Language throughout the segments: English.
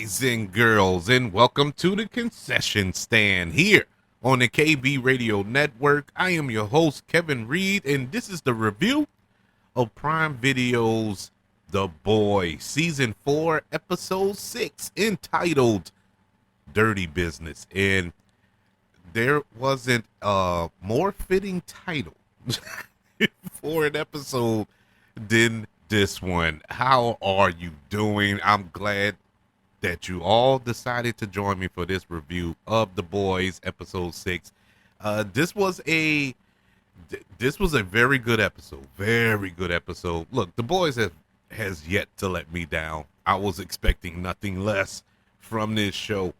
boys and girls, and welcome to the concession stand here on the KB Radio Network. I am your host, Kevin Reed, and this is the review of Prime Video's The Boys, Season 4, Episode 6, entitled Dirty Business. And there wasn't a more fitting title for an episode than this one. How are you doing? I'm glad that you all decided to join me for this review of The Boys episode 6. This was a very good episode. Very good episode. Look, The Boys has yet to let me down. I was expecting nothing less from this show,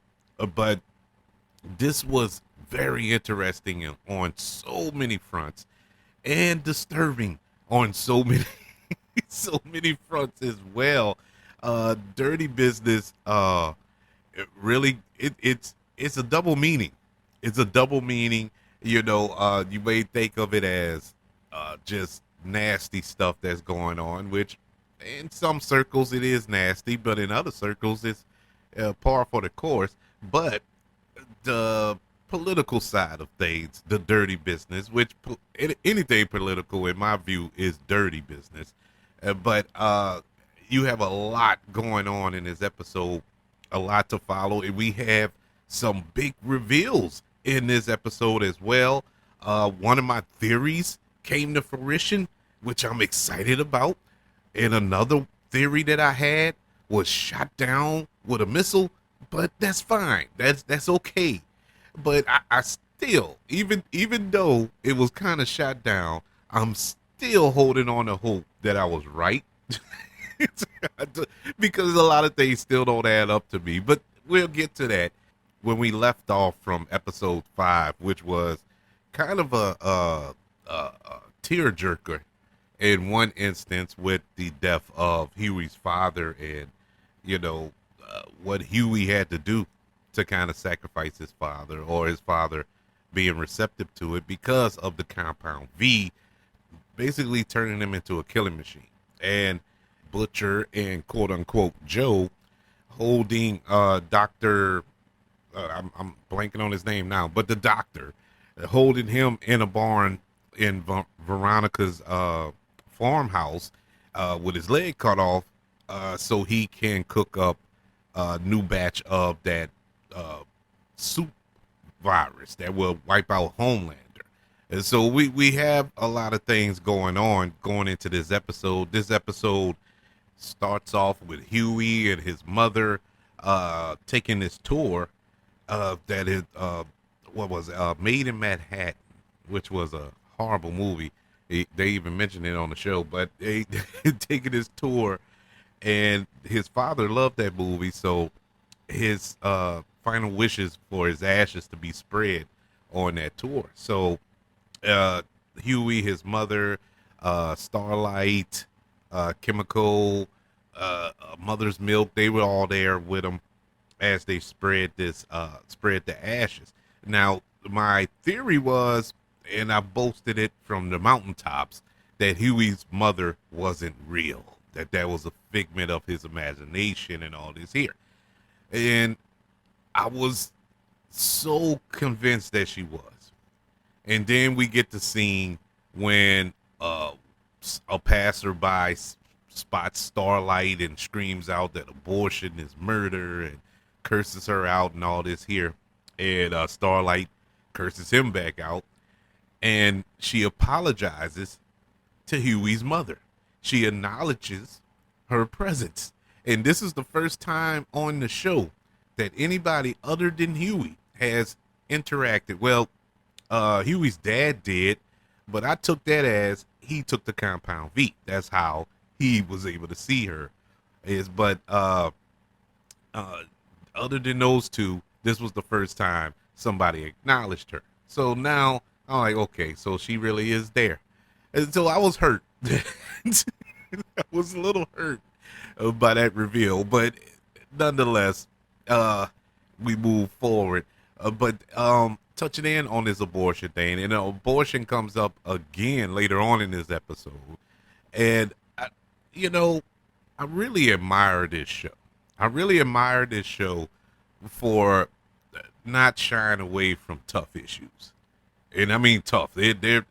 but this was very interesting on so many fronts and disturbing on so many so many fronts as well. Dirty Business, it's a double meaning. It's a double meaning. You may think of it as just nasty stuff that's going on, which in some circles it is nasty, but in other circles it's par for the course. But the political side of things, the dirty business, which anything political in my view is dirty business. But you have a lot going on in this episode, a lot to follow, and we have some big reveals in this episode as well. One of my theories came to fruition, which I'm excited about, and another theory that I had was shot down with a missile, but that's fine. That's okay. But I still, even though it was kind of shot down, I'm still holding on to hope that I was right. Because a lot of things still don't add up to me, but we'll get to that when we left off from episode 5, which was kind of a tearjerker in one instance with the death of Huey's father, and what Huey had to do to kind of sacrifice his father, or his father being receptive to it because of the Compound V basically turning him into a killing machine. And Butcher and quote unquote Joe holding Dr. I'm blanking on his name now, but the doctor holding him in a barn in Veronica's farmhouse with his leg cut off so he can cook up a new batch of that soup virus that will wipe out Homelander. And so we have a lot of things going into this episode. This episode starts off with Huey and his mother taking this tour that is Made in Manhattan, which was a horrible movie. They even mentioned it on the show, but they taking this tour, and his father loved that movie, so his final wishes for his ashes to be spread on that tour. So Huey, his mother, Starlight, Chemical, Mother's Milk, they were all there with him as they spread the ashes. Now, my theory was, and I boasted it from the mountaintops, that Huey's mother wasn't real, that was a figment of his imagination and all this here. And I was so convinced that she was. And then we get the scene when a passerby spots Starlight and screams out that abortion is murder and curses her out and all this here. And Starlight curses him back out. And she apologizes to Huey's mother. She acknowledges her presence. And this is the first time on the show that anybody other than Huey has interacted. Well, Huey's dad did, but I took that as he took the Compound V. That's how he was able to see her. But other than those two, this was the first time somebody acknowledged her. So now I'm like, okay, so she really is there. And so I was hurt. I was a little hurt by that reveal, but nonetheless, we move forward. But touching in on this abortion thing, and abortion comes up again later on in this episode. And, I really admire this show. I really admire this show for not shying away from tough issues. And I mean tough. They're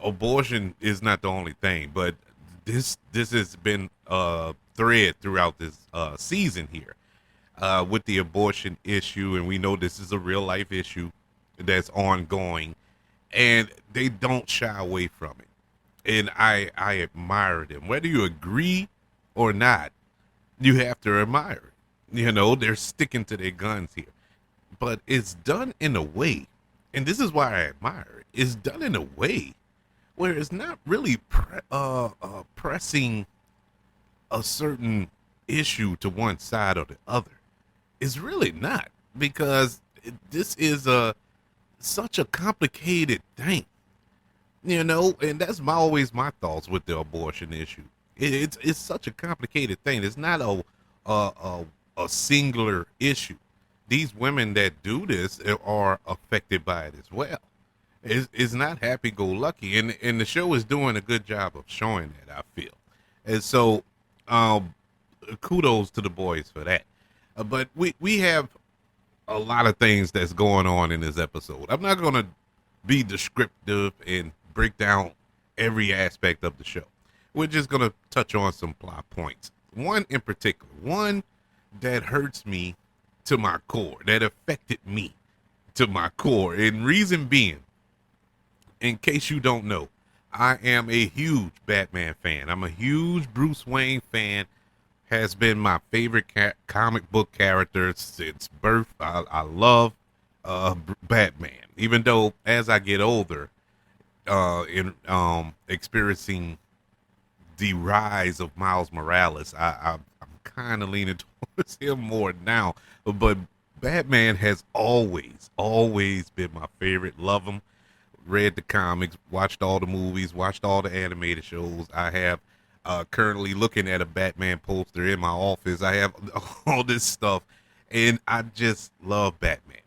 abortion is not the only thing, but this has been a thread throughout this season here with the abortion issue, and we know this is a real life issue that's ongoing, and they don't shy away from it. And I admire them, whether you agree or not. You have to admire it. They're sticking to their guns here, but it's done in a way, and this is why I admire it. It's done in a way where it's not really pressing a certain issue to one side or the other. It's really not, because this is such a complicated thing, and that's always my thoughts with the abortion issue. It's such a complicated thing. It's not a a, a singular issue. These women that do this are affected by it as well. It's not happy go lucky, and the show is doing a good job of showing that, I feel. And so, um, kudos to the boys for that. But we have a lot of things that's going on in this episode. I'm not gonna be descriptive and break down every aspect of the show. We're just gonna touch on some plot points. One in particular, one that hurts me to my core, that affected me to my core. And reason being, in case you don't know, I am a huge Batman fan. I'm a huge Bruce Wayne fan. Has been my favorite comic book character since birth. I love Batman. Even though as I get older, in experiencing the rise of Miles Morales, I'm kind of leaning towards him more now. But Batman has always been my favorite. Love him. Read the comics, watched all the movies, watched all the animated shows. I have currently looking at a Batman poster in my office. I have all this stuff, and I just love Batman.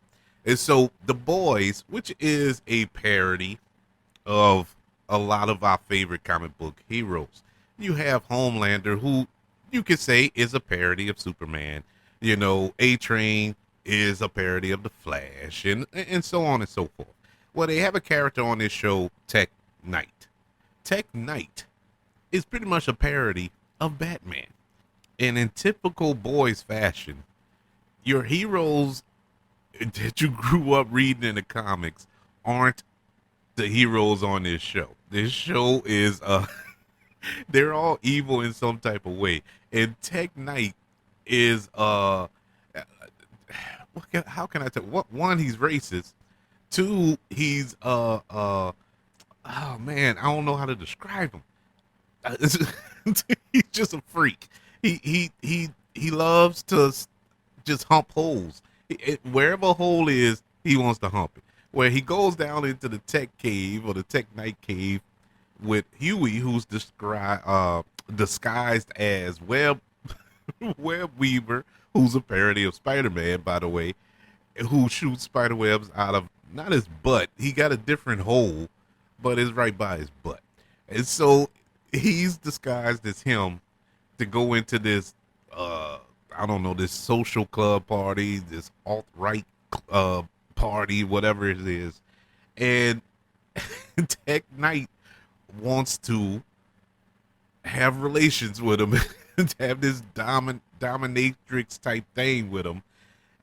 And so The Boys, which is a parody of a lot of our favorite comic book heroes. You have Homelander, who you could say is a parody of Superman. A-Train is a parody of the Flash, and so on and so forth. Well, they have a character on this show, Tek Knight. Tek Knight is pretty much a parody of Batman. And in typical boys fashion, your heroes that you grew up reading in the comics aren't the heroes on this show. This show is they're all evil in some type of way. And Tek Knight is how can I tell? What, one, he's racist. Two, he's oh man, I don't know how to describe him. He's just a freak. He loves to just hump holes. Wherever a hole is, he wants to hump it. Where he goes down into the Tech Cave or the Tek Knight Cave with Huey, who's disguised as Web Weaver, who's a parody of Spider-Man, by the way, who shoots spider webs out of not his butt. He got a different hole, but it's right by his butt. And so he's disguised as him to go into this I don't know, this social club party, this alt-right party, whatever it is. And Tek Knight wants to have relations with him, to have this dominatrix type thing with him.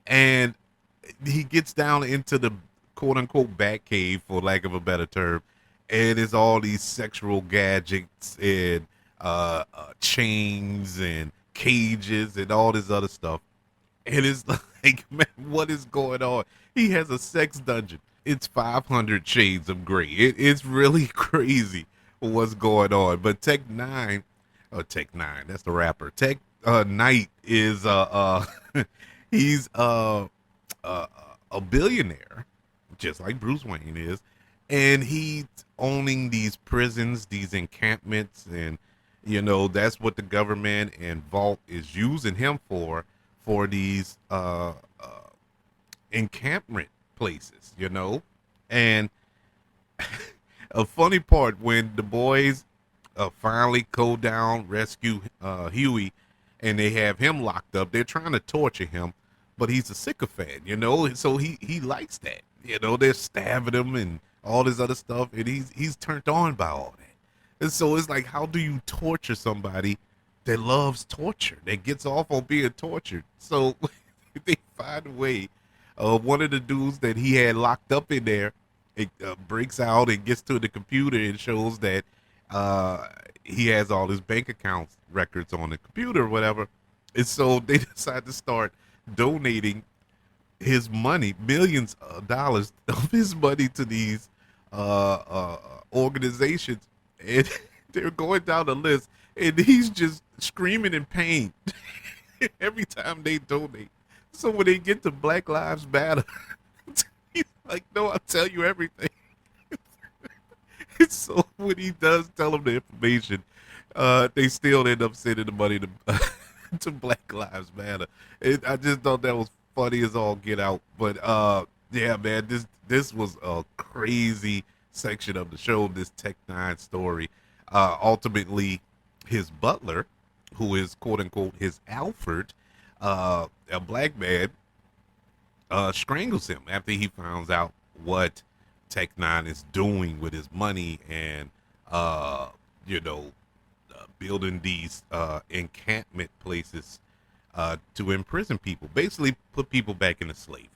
And he gets down into the quote unquote bat cave, for lack of a better term, and it's all these sexual gadgets and chains and cages and all this other stuff. And it's like, man, what is going on? He has a sex dungeon. It's 500 Shades of Grey. It's really crazy what's going on. But Tech Nine, that's the rapper. Tek Knight is he's a billionaire, just like Bruce Wayne is, and he's owning these prisons, these encampments, and that's what the government and Vault is using him for these encampment places. And a funny part, when the boys finally go down, rescue Huey, and they have him locked up. They're trying to torture him, but he's a sycophant, you know, so he likes that. You know, they're stabbing him and all this other stuff, and he's turned on by all that. And so it's like, how do you torture somebody that loves torture, that gets off on being tortured? So they find a way. One of the dudes that he had locked up in there, it breaks out and gets to the computer and shows that he has all his bank accounts records on the computer or whatever. And so they decide to start donating his money, millions of dollars of his money, to these organizations. And they're going down the list, and he's just screaming in pain every time they donate. So when they get to Black Lives Matter, he's like, no, I'll tell you everything. So when he does tell them the information, they still end up sending the money to to Black Lives Matter. I just thought that was funny as all get out. But yeah, man, this was a crazy section of the show. This Tech Nine story. Ultimately, his butler, who is quote unquote his Alfred, a black man, strangles him after he finds out what Tech Nine is doing with his money and you know, building these encampment places to imprison people, basically put people back into slavery,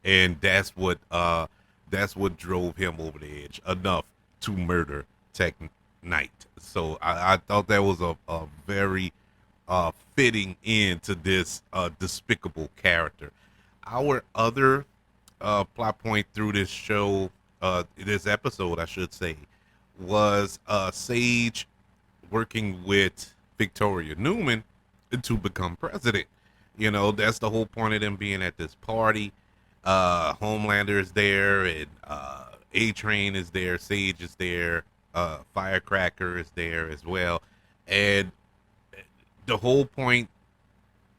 and that's what drove him over the edge enough to murder Tech Knight. So I thought that was a very fitting end to this despicable character. Our other plot point through this show, this episode, I should say, was Sage working with Victoria Newman to become president. You know, that's the whole point of them being at this party. Homelander is there, and A-Train is there, Sage is there, Firecracker is there as well. And the whole point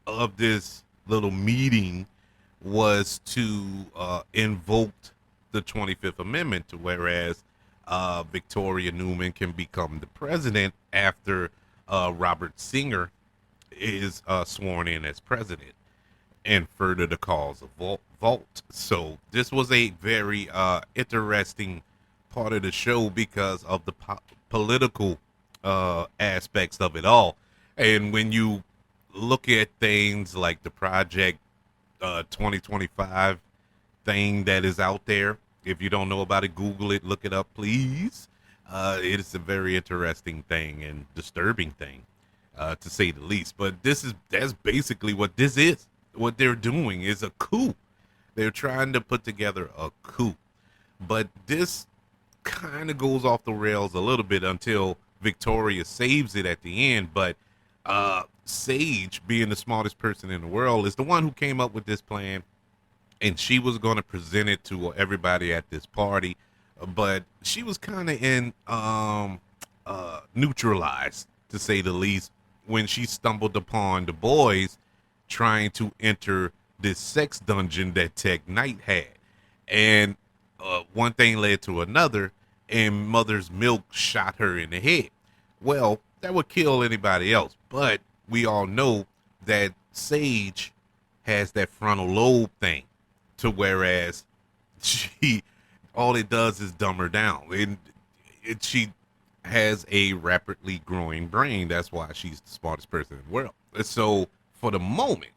of this little meeting was to invoke the 25th Amendment, whereas Victoria Newman can become the president after Robert Singer is sworn in as president, and further the cause of Vault. So this was a very interesting part of the show because of the political aspects of it all. And when you look at things like the Project 2025 thing that is out there, if you don't know about it, Google it, look it up, please. It is a very interesting thing and disturbing thing, to say the least. But that's basically what this is. What they're doing is a coup. They're trying to put together a coup. But this kind of goes off the rails a little bit until Victoria saves it at the end. But Sage, being the smartest person in the world, is the one who came up with this plan, and she was going to present it to everybody at this party, but she was kind of in neutralized, to say the least, when she stumbled upon the boys trying to enter this sex dungeon that Tech Knight had. And one thing led to another, and Mother's Milk shot her in the head. Well, that would kill anybody else, but we all know that Sage has that frontal lobe thing, to whereas she, all it does is dumb her down, and she has a rapidly growing brain. That's why she's the smartest person in the world. And so for the moment,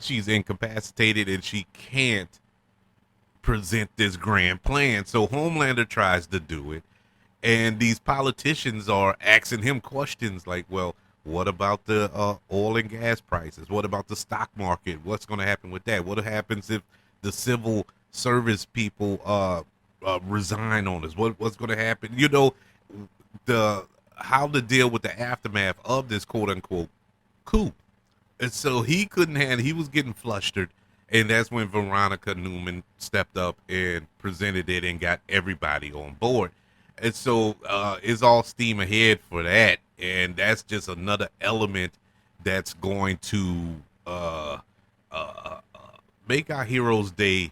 she's incapacitated and she can't present this grand plan. So Homelander tries to do it, and these politicians are asking him questions like, well, what about the oil and gas prices? What about the stock market? What's going to happen with that? What happens if the civil service people resign on us? What's going to happen? You know, how to deal with the aftermath of this quote unquote coup. And so he was getting flustered, and that's when Veronica Newman stepped up and presented it and got everybody on board. And so it's all steam ahead for that, and that's just another element that's going to make our heroes' days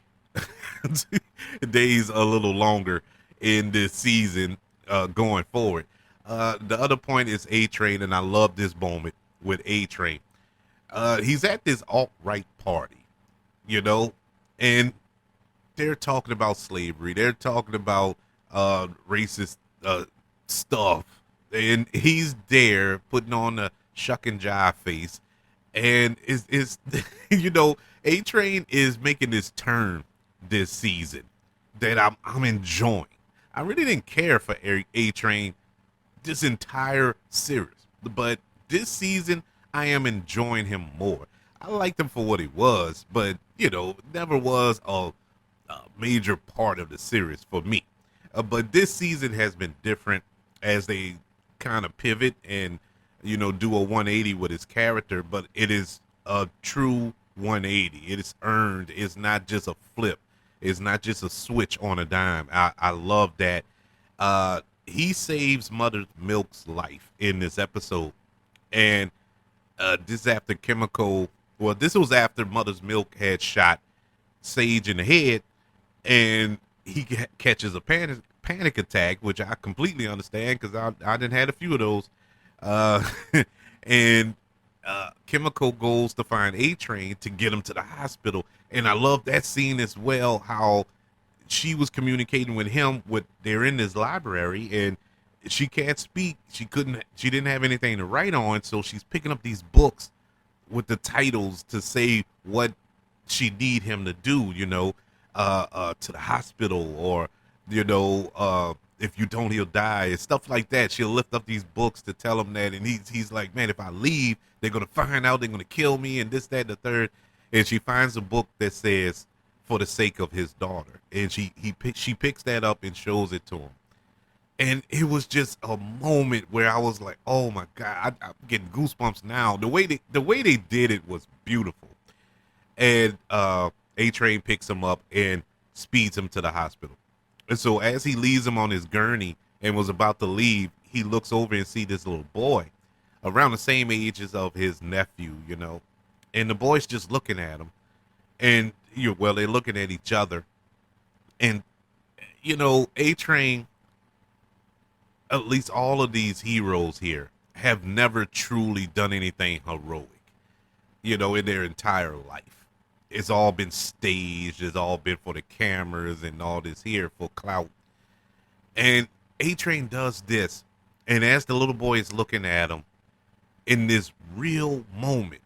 a little longer in this season going forward. The other point is A-Train, and I love this moment with A-Train. He's at this alt-right party, you know, and they're talking about slavery. They're talking about racist stuff, and he's there putting on a shuck and jive face, and is you know, A Train is making this turn this season that I'm enjoying. I really didn't care for A Train this entire series, but this season I am enjoying him more. I liked him for what he was, but you know, never was a major part of the series for me. But this season has been different as they kind of pivot and you know do a 180 with his character, but it is a true 180. It is earned. It's not just a flip. It's not just a switch on a dime. I love that. He saves Mother Milk's life in this episode, and this after Chemical. Well, this was after Mother's Milk had shot Sage in the head, and he catches a panic attack, which I completely understand because I didn't had a few of those. Uh, and Chemical goes to find A Train to get him to the hospital, and I love that scene as well. How she was communicating with him. With they're in this library, and she can't speak. She couldn't. She didn't have anything to write on, so she's picking up these books with the titles to say what she need him to do, you know, to the hospital, or you know, if you don't, he'll die, and stuff like that. She'll lift up these books to tell him that, and he's like, man, if I leave, they're gonna find out, they're gonna kill me, and this, that, and the third. And she finds a book that says, "For the sake of his daughter," and she picks that up and shows it to him. And it was just a moment where I was like, "Oh my god!" I'm getting goosebumps now. The way they did it was beautiful. And A Train picks him up and speeds him to the hospital. And so as he leaves him on his gurney and was about to leave, he looks over and see this little boy around the same age as of his nephew, you know. And the boy's just looking at him. And well, they're looking at each other. And you know, A Train, at least all of these heroes here, have never truly done anything heroic, you know, in their entire life. It's all been staged. It's all been for the cameras and all this here for clout. And A Train does this. And as the little boy is looking at him in this real moment,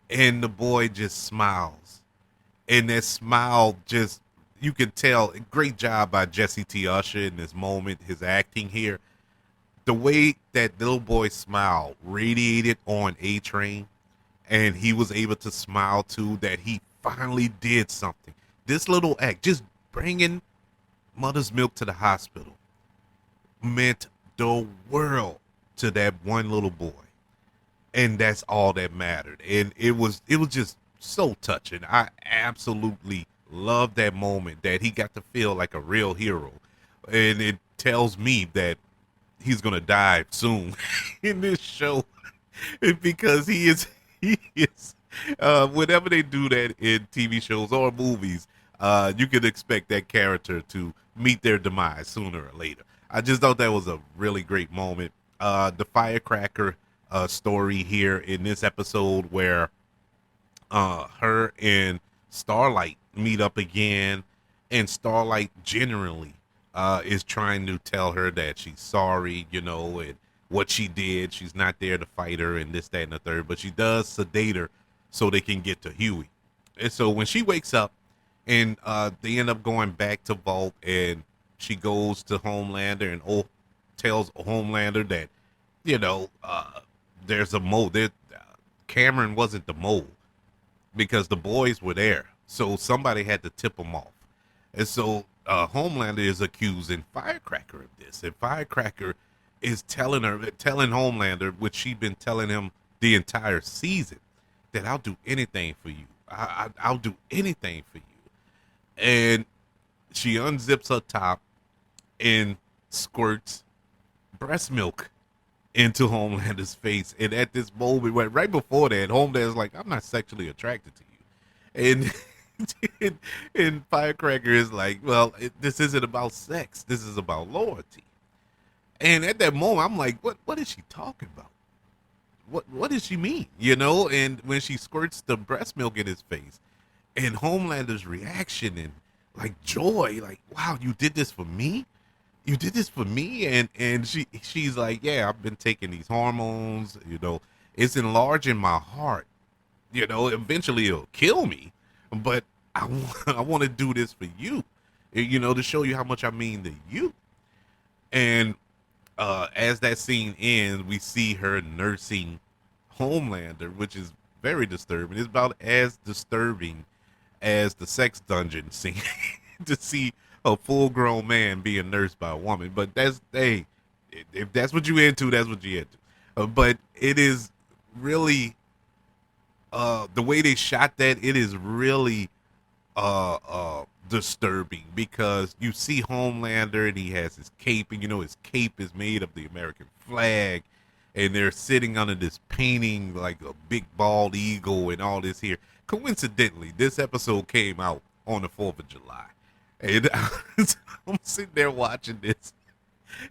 and the boy just smiles. And that smile just, you can tell, great job by Jesse T. Usher in this moment, his acting here. The way that little boy smile radiated on A Train, and he was able to smile too, that he finally did something. This little act, just bringing Mother's Milk to the hospital, meant the world to that one little boy, and that's all that mattered. And it was just so touching. I absolutely love that moment that he got to feel like a real hero, and it tells me that he's gonna die soon in this show because he is whenever they do that in TV shows or movies, you can expect that character to meet their demise sooner or later. I just thought that was a really great moment. The firecracker story here in this episode where her and Starlight meet up again, and Starlight generally is trying to tell her that she's sorry, you know, and what she did. She's not there to fight her and this, that, and the third, but she does sedate her so they can get to Huey. And so when she wakes up and they end up going back to Vault, and she goes to Homelander and tells Homelander that, you know, there's a mole. Cameron wasn't the mole because the boys were there. So somebody had to tip them off. And so Homelander is accusing Firecracker of this. And Firecracker is telling Homelander, which she'd been telling him the entire season, that I'll do anything for you. I'll do anything for you. And she unzips her top and squirts breast milk into Homelander's face. And at this moment, right before that, Homelander's like, I'm not sexually attracted to you. And Firecracker is like, well, this isn't about sex. This is about loyalty. And at that moment, I'm like, what is she talking about? what does she mean? You know, and when she squirts the breast milk in his face, and Homelander's reaction and like joy, like, wow, you did this for me? You did this for me? And she's like, yeah, I've been taking these hormones, you know, it's enlarging my heart. You know, eventually it'll kill me, but I want to do this for you, you know, to show you how much I mean to you. And as that scene ends, we see her nursing Homelander, which is very disturbing. It's about as disturbing as the sex dungeon scene to see a full grown man being nursed by a woman. But that's, hey, if that's what you into, that's what you into. But it is really the way they shot that. It is really disturbing because you see Homelander and he has his cape, and you know his cape is made of the American flag, and they're sitting under this painting like a big bald eagle and all this here. Coincidentally, this episode came out on the 4th of July. And I'm sitting there watching this,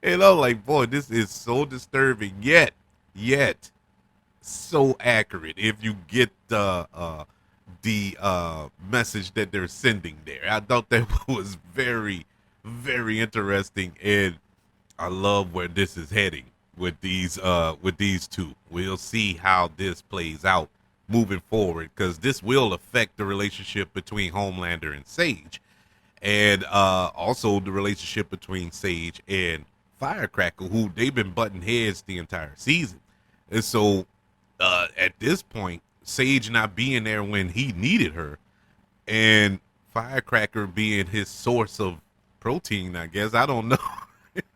and I'm like, boy, this is so disturbing, yet so accurate if you get the message that they're sending there. I thought that was very, very interesting, and I love where this is heading with these two. We'll see how this plays out moving forward, because this will affect the relationship between Homelander and Sage, and also the relationship between Sage and Firecracker, who they've been butting heads the entire season. And so at this point, Sage not being there when he needed her, and Firecracker being his source of protein, I guess, I don't know,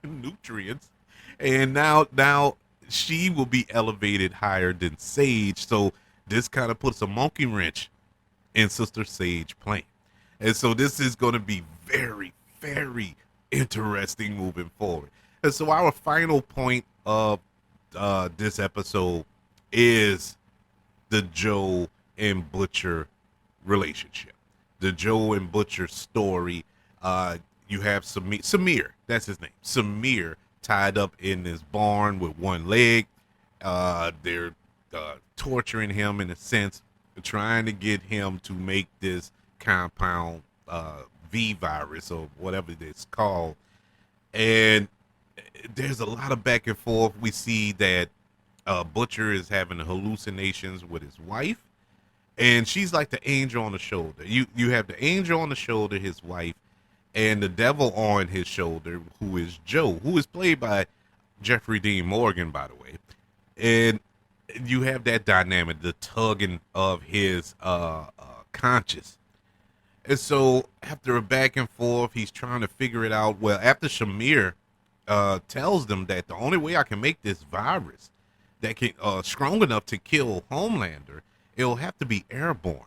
nutrients, and now she will be elevated higher than Sage. So this kind of puts a monkey wrench in Sister Sage plan, and so this is going to be very, very interesting moving forward. And so our final point of this episode is the Joe and Butcher relationship, the Joe and Butcher story. You have Samir, that's his name, Samir, tied up in this barn with one leg. They're torturing him in a sense, trying to get him to make this compound V virus or whatever it's called. And there's a lot of back and forth. We see that Butcher is having hallucinations with his wife, and she's like the angel on the shoulder. You have the angel on the shoulder, his wife, and the devil on his shoulder, who is Joe, who is played by Jeffrey Dean Morgan, by the way. And you have that dynamic, the tugging of his conscience. And so after a back and forth, he's trying to figure it out. Well, after Shamir tells them that the only way I can make this virus that can strong enough to kill Homelander, it'll have to be airborne.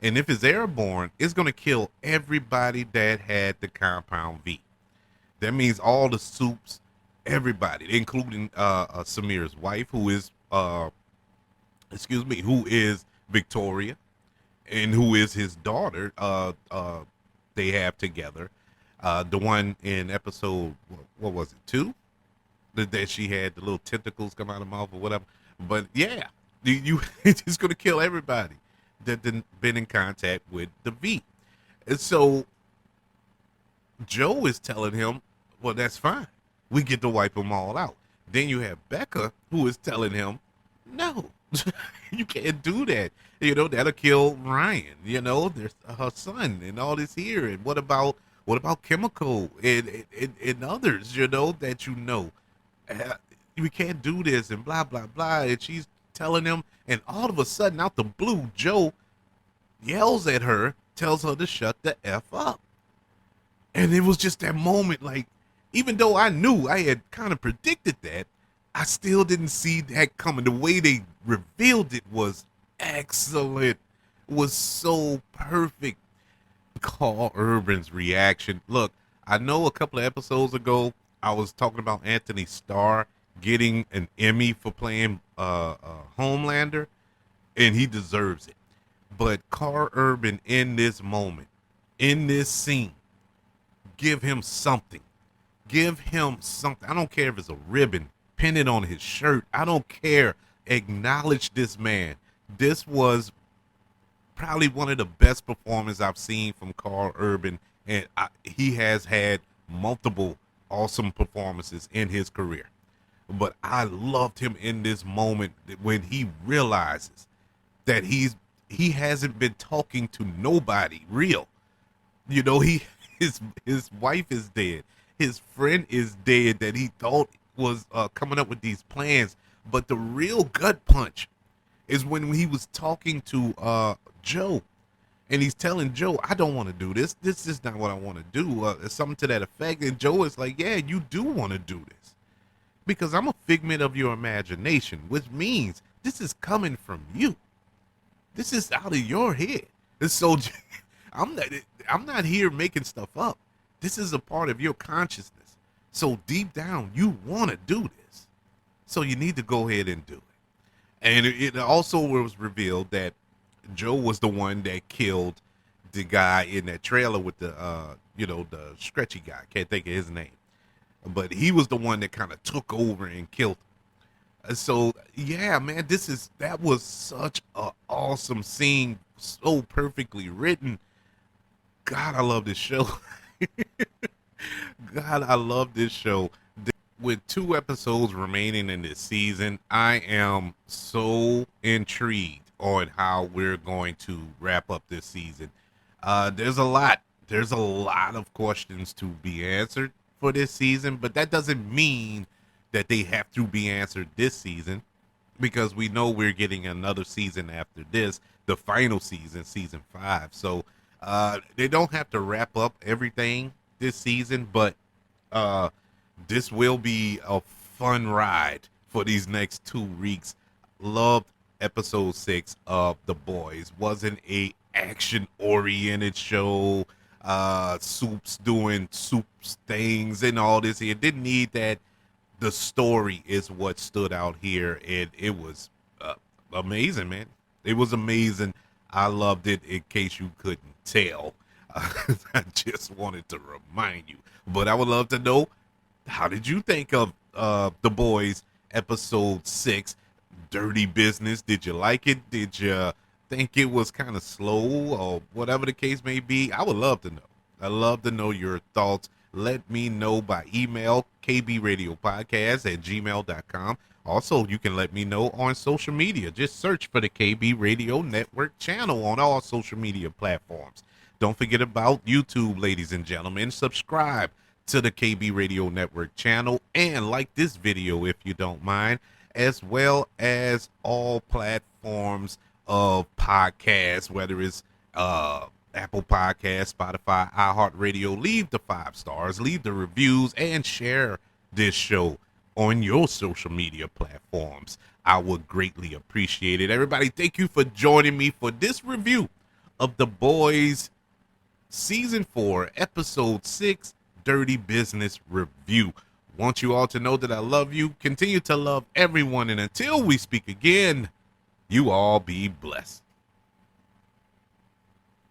And if it's airborne, it's going to kill everybody that had the compound V. That means all the soups, everybody, including Samir's wife, who is who is Victoria, and who is his daughter. They have together. The one in episode, what was it, 2? That she had the little tentacles come out of her mouth or whatever. But yeah, you it's going to kill everybody that been in contact with the V. And so Joe is telling him, well, that's fine. We get to wipe them all out. Then you have Becca, who is telling him, no, you can't do that. You know, that'll kill Ryan. You know, there's her son and all this here. And what about Chemical and others, you know, that you know. We can't do this and blah, blah, blah. And she's telling him, and all of a sudden, out the blue, Joe yells at her, tells her to shut the F up. And it was just that moment, like, even though I knew, I had kind of predicted that, I still didn't see that coming. The way they revealed it was excellent, was so perfect. Carl Urban's reaction. Look, I know a couple of episodes ago, I was talking about Anthony Starr getting an Emmy for playing Homelander, and he deserves it. But Carl Urban in this moment, in this scene, give him something. Give him something. I don't care if it's a ribbon, pin it on his shirt. I don't care. acknowledge this man. This was probably one of the best performances I've seen from Carl Urban, and he has had multiple awesome performances in his career. But I loved him in this moment when he realizes that he hasn't been talking to nobody real. You know, his wife is dead. His friend is dead that he thought was coming up with these plans. But the real gut punch is when he was talking to Joe, and he's telling Joe, "I don't want to do this. This is not what I want to do." Something to that effect. And Joe is like, "Yeah, you do want to do this because I'm a figment of your imagination, which means this is coming from you. This is out of your head." And so I'm not here making stuff up. This is a part of your consciousness. So deep down, you want to do this. So you need to go ahead and do it. And it also was revealed that Joe was the one that killed the guy in that trailer with the the stretchy guy. Can't think of his name. But he was the one that kind of took over and killed him. So yeah, man, that was such an awesome scene, so perfectly written. God, I love this show. God, I love this show. With 2 episodes remaining in this season, I am so intrigued on how we're going to wrap up this season. There's a lot of questions to be answered for this season, but that doesn't mean that they have to be answered this season, because we know we're getting another season after this, the final season, season 5. So they don't have to wrap up everything this season, but this will be a fun ride for these next 2 weeks. Loved episode 6 of The Boys. Wasn't a action oriented show. Soups doing soups things and all this. It didn't need that. The story is what stood out here, and it was amazing, man. It was amazing. I loved it. In case you couldn't tell, I just wanted to remind you. But I would love to know, how did you think of The Boys episode 6, Dirty Business? Did you like it? Did you think it was kind of slow, or whatever the case may be? I would love to know. I'd love to know your thoughts. Let me know by email, kbradiopodcast@gmail.com. Also, you can let me know on social media. Just search for the KB Radio Network channel on all social media platforms. Don't forget about YouTube, ladies and gentlemen. Subscribe to the KB Radio Network channel and like this video if you don't mind, as well as all platforms of podcasts, whether it's Apple Podcasts, Spotify, iHeartRadio. Leave the 5 stars, leave the reviews, and share this show on your social media platforms. I would greatly appreciate it. Everybody, thank you for joining me for this review of The Boys Season 4, Episode 6, Dirty Business Review. Want you all to know that I love you. Continue to love everyone, and until we speak again, you all be blessed.